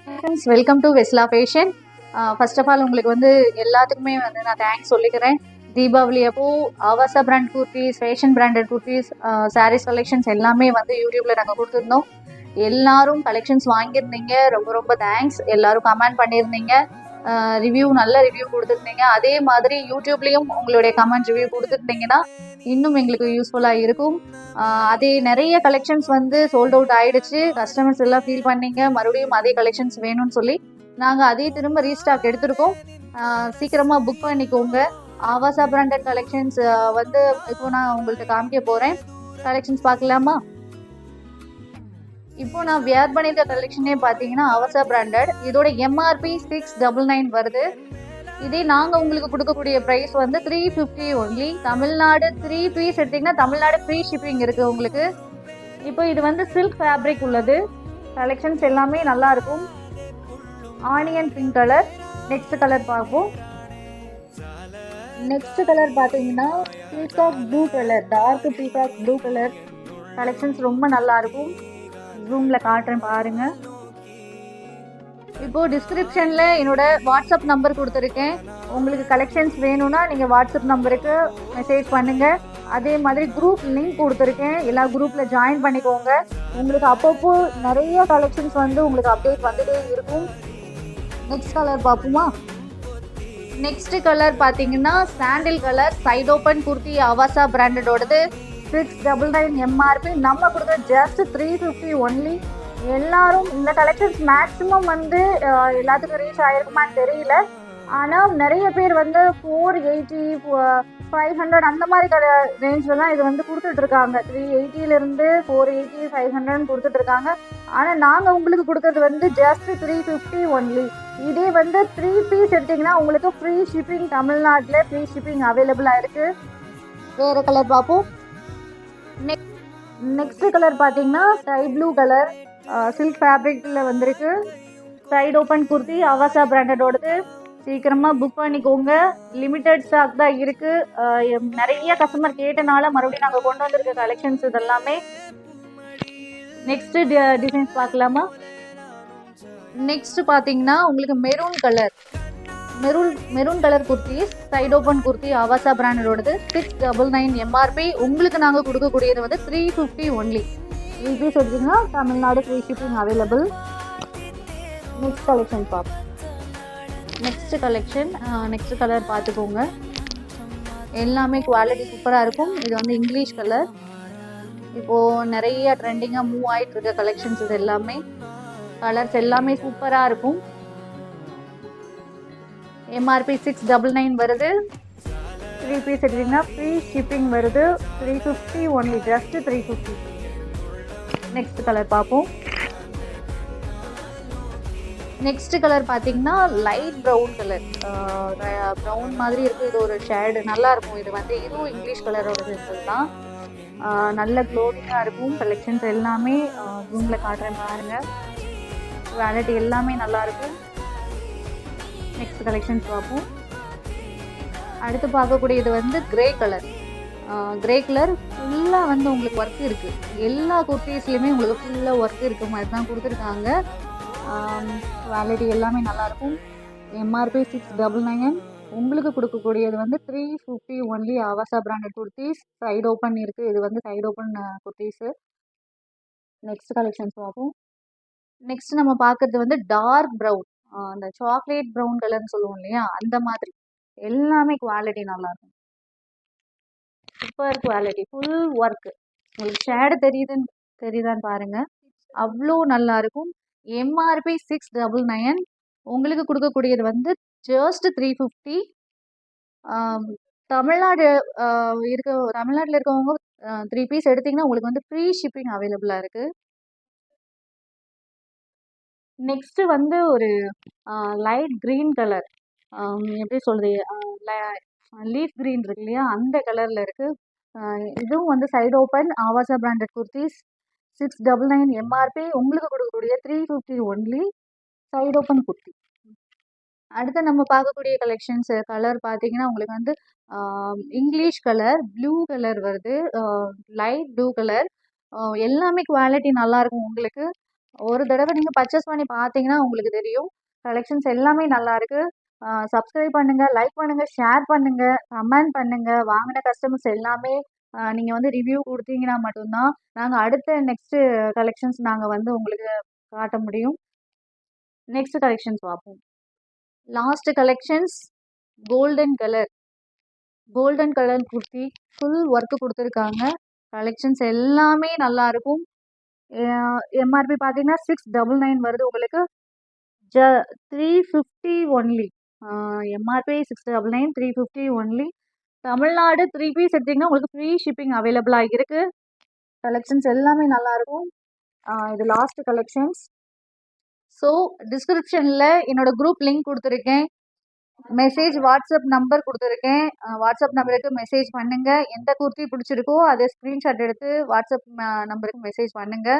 Friends, welcome to வெஸ்லா fashion. First of all உங்களுக்கு வந்து எல்லாத்துக்குமே வந்து நான் தேங்க்ஸ் சொல்லிக்கிறேன். தீபாவளி அப்போ Avaasa brand kurtis, fashion branded kurtis, saris collections எல்லாமே வந்து யூடியூப்ல நாங்கள் கொடுத்துருந்தோம். எல்லாரும் கலெக்ஷன்ஸ் வாங்கியிருந்தீங்க. ரொம்ப ரொம்ப தேங்க்ஸ். எல்லாரும் கமெண்ட் பண்ணியிருந்தீங்க. ரிவ்யூ நல்ல ரிவ்யூ கொடுத்துருந்தீங்க. அதே மாதிரி யூடியூப்லேயும் உங்களுடைய கமெண்ட் ரிவ்யூ கொடுத்துருந்தீங்கன்னா இன்னும் எங்களுக்கு யூஸ்ஃபுல்லாக இருக்கும். அதே நிறைய கலெக்ஷன்ஸ் வந்து சோல்ட் அவுட் ஆயிடுச்சு. கஸ்டமர்ஸ் எல்லாம் ஃபீல் பண்ணீங்க, மறுபடியும் அதே கலெக்ஷன்ஸ் வேணும்னு சொல்லி நாங்கள் அதே திரும்ப ரீஸ்டாக் எடுத்திருக்கோம். சீக்கிரமாக புக் பண்ணிக்கோங்க. ஆவாசா பிராண்டட் கலெக்ஷன்ஸ் வந்து இப்போ நான் உங்கள்கிட்ட காமிக்க போகிறேன். கலெக்ஷன்ஸ் பார்க்கலாமா? இப்போ நான் வியர் பண்ணியிருக்க கலெக்ஷனே பார்த்தீங்கன்னா ஆவாசா பிராண்டட். இதோட எம்ஆர்பி 699 வருது. இதே நாங்கள் உங்களுக்கு கொடுக்கக்கூடிய ப்ரைஸ் வந்து 350 ஒன்லி. தமிழ்நாடு 3 பீஸ் எடுத்தீங்கன்னா தமிழ்நாடு ஃப்ரீ ஷிப்பிங் இருக்குது உங்களுக்கு. இப்போ இது வந்து சில்க் ஃபேப்ரிக் உள்ளது. கலெக்ஷன்ஸ் எல்லாமே நல்லா இருக்கும். Onion pink colour. Next colour பார்ப்போம். நெக்ஸ்ட் கலர் பார்த்தீங்கன்னா peacock blue colour, dark peacock blue colour. Collections ரொம்ப நல்லா இருக்கும். ஜூமில் காட்டுறேன் பாருங்க. இப்போ டிஸ்கிரிப்ஷன்ல என்னோட வாட்ஸ்அப் நம்பர் கொடுத்துருக்கேன். உங்களுக்கு கலெக்ஷன்ஸ் வேணும்னா நீங்கள் வாட்ஸ்அப் நம்பருக்கு மெசேஜ் பண்ணுங்க. அதே மாதிரி குரூப் லிங்க் கொடுத்துருக்கேன். எல்லா குரூப்பில் ஜாயின் பண்ணிக்கோங்க. உங்களுக்கு அப்பப்போ நிறைய கலெக்ஷன்ஸ் வந்து உங்களுக்கு அப்டேட் வந்துட்டே இருக்கும். நெக்ஸ்ட் கலர் பார்ப்போமா? நெக்ஸ்ட் கலர் பார்த்தீங்கன்னா sandal colour, side open kurti, Avaasa பிராண்டடோடது. 699 எம்ஆர்பி. நம்ம கொடுக்குற ஜஸ்ட் 350 ஒன்லி. எல்லாரும் இந்த கலெக்ஷன்ஸ் மேக்ஸிமம் வந்து எல்லாத்துக்கும் ரீச் ஆகிருக்குமான்னு தெரியல. ஆனால் நிறைய பேர் வந்து 480, 500 அந்த மாதிரி ரேஞ்சில் தான் இது வந்து கொடுத்துட்ருக்காங்க. 380 480, 500 கொடுத்துட்ருக்காங்க. ஆனால் நாங்கள் உங்களுக்கு கொடுக்குறது வந்து ஜஸ்ட் 350 ஒன்லி. இதே வந்து 3 பீஸ் எடுத்திங்கன்னா உங்களுக்கு ஃப்ரீ ஷிப்பிங், தமிழ்நாட்டில் ஃப்ரீ ஷிப்பிங் அவைலபிளாக இருக்குது. வேறு கலர் பார்ப்போம். நெக்ஸ்ட் கலர் பார்த்தீங்கன்னா ஸ்கை ப்ளூ கலர், சில்க் ஃபேப்ரிக்கில் வந்திருக்கு. Side open kurti, Avaasa பிராண்டடோடது. சீக்கிரமாக புக் பண்ணிக்கோங்க. லிமிட்டட் ஸ்டாக் தான் இருக்குது. நிறைய கஸ்டமர் கேட்டனால மறுபடியும் நாங்கள் கொண்டு வந்திருக்க கலெக்ஷன்ஸ் இதெல்லாமே. நெக்ஸ்ட் டிசைன்ஸ் பார்க்கலாமா? நெக்ஸ்ட் பார்த்தீங்கன்னா உங்களுக்கு maroon colour kurti, side open kurti, Avaasa பிராண்டடோடது. 699 எம்ஆர்பி. உங்களுக்கு நாங்கள் கொடுக்கக்கூடியது வந்து 350 ஒன்லி. பீஸ் எடுத்தீங்கன்னா Tamil Nadu free shipping available. Next collection பார்ப்போம். நெக்ஸ்ட் கலர் பார்த்துக்கோங்க. எல்லாமே குவாலிட்டி சூப்பராக இருக்கும். இது வந்து இங்கிலீஷ் கலர். இப்போது நிறைய ட்ரெண்டிங்காக மூவ் ஆகிட்டு இருக்க கலெக்ஷன்ஸ் இது எல்லாமே. கலர்ஸ் எல்லாமே சூப்பராக இருக்கும். எம்ஆர்பி 699 வருது. 3 பீஸ் எடுத்தீங்கன்னா ஃப்ரீ ஷிப்பிங் வருது. 350 ஒன்லி, ஜஸ்ட் 350. நெக்ஸ்ட் கலர் பார்ப்போம். நெக்ஸ்ட் கலர் பார்த்தீங்கன்னா லைட் ப்ரௌன் கலர். ப்ரௌன் மாதிரி இருக்குது. இது ஒரு ஷேடு நல்லா இருக்கும். இது வந்து இதுவும் இங்கிலீஷ் கலரோட இருக்கிறது தான். நல்ல க்ளோவிங்காக இருக்கும். கலெக்ஷன்ஸ் எல்லாமே ரூமில் காட்டுறேன் பாருங்கள். குவாலிட்டி எல்லாமே நல்லாயிருக்கும். நெக்ஸ்ட் கலெக்ஷன்ஸ் பார்ப்போம். அடுத்து பார்க்கக்கூடியது வந்து கிரே கலர். ஃபுல்லாக வந்து உங்களுக்கு ஒர்க் இருக்குது. எல்லா குர்த்திஸ்லையுமே உங்களுக்கு ஃபுல்லாக ஒர்க் இருக்க மாதிரி தான் கொடுத்துருக்காங்க. குவாலிட்டி எல்லாமே நல்லாயிருக்கும். எம்ஆர்பி 699. உங்களுக்கு கொடுக்கக்கூடியது வந்து 350 only. ஆவாசா branded kurtis. Side open இருக்குது. இது வந்து side open kurtis. Next collections பார்ப்போம். நெக்ஸ்ட் நம்ம பார்க்குறது வந்து டார்க் ப்ரௌன், அந்த சாக்லேட் ப்ரௌன் கலர்னு சொல்லுவோம் இல்லையா, அந்த மாதிரி. எல்லாமே குவாலிட்டி நல்லாயிருக்கும். Super quality, full work. உங்களுக்கு ஷேடு தெரியுதான்னு பாருங்கள். அவ்வளோ நல்லாயிருக்கும். எம்ஆர்பி 699. உங்களுக்கு கொடுக்கக்கூடியது வந்து ஜஸ்ட் 350. தமிழ்நாட்டில் இருக்கவங்க 3 பீஸ் எடுத்திங்கன்னா உங்களுக்கு வந்து ஃப்ரீ ஷிப்பிங் அவைலபிளாக இருக்குது. நெக்ஸ்ட்டு வந்து ஒரு லைட் க்ரீன் கலர், எப்படி சொல்கிறது, லீஃப் க்ரீன் இருக்கு இல்லையா, அந்த கலரில் இருக்குது. இதுவும் வந்து side open, ஆவாசா branded kurtis. 699 MRP. உங்களுக்கு கொடுக்கக்கூடிய 350 ஒன்லி. Side open kurti. அடுத்து நம்ம பார்க்கக்கூடிய கலர் பார்த்தீங்கன்னா உங்களுக்கு வந்து இங்கிலீஷ் கலர், ப்ளூ கலர் வருது. Light blue colour. எல்லாமே குவாலிட்டி நல்லாயிருக்கும் உங்களுக்கு. ஒரு தடவை நீங்க பர்ச்சேஸ் பண்ணி பார்த்தீங்கன்னா உங்களுக்கு தெரியும். கலெக்ஷன்ஸ் எல்லாமே நல்லா இருக்கு. சப்ஸ்கிரைப் பண்ணுங்க, லைக் பண்ணுங்க, ஷேர் பண்ணுங்க, கமெண்ட் பண்ணுங்க. வாங்குன கஸ்டமர்ஸ் எல்லாமே நீங்க வந்து ரிவ்யூ குடுத்தீங்கன்னா மட்டும் தான், நாங்க அடுத்த நெக்ஸ்ட் கலெக்ஷன்ஸ் நாங்க வந்து உங்களுக்கு காட்ட முடியும். நெக்ஸ்ட் கலெக்ஷன்ஸ் பார்ப்போம். Last collections golden colour. Golden colour kurti full work குடுத்துருக்காங்க. கலெக்ஷன்ஸ் எல்லாமே நல்லா இருக்கும். எம்ஆர்பி பார்த்தீங்கன்னா 699 வருது உங்களுக்கு. 350 only. MRP 699, 350 only. Tamil Nadu 3 piece எடுத்தீங்கன்னா உங்களுக்கு ஃப்ரீ ஷிப்பிங் அவைலபிளா இருக்கு. கலெக்ஷன்ஸ் எல்லாமே நல்லா இருக்கும். இது லாஸ்ட் கலெக்ஷன்ஸ். ஸோ டிஸ்கிரிப்ஷன்ல என்னோட குரூப் லிங்க் கொடுத்துருக்கேன். வாட்ஸ்அப் நம்பர் கொடுத்துருக்கேன். வாட்ஸ்அப் நம்பருக்கு மெசேஜ் பண்ணுங்க. எந்த குர்த்தி பிடிச்சிருக்கோ அதை ஸ்க்ரீன்ஷாட் எடுத்து வாட்ஸ்அப் நம்பருக்கு மெசேஜ் பண்ணுங்க.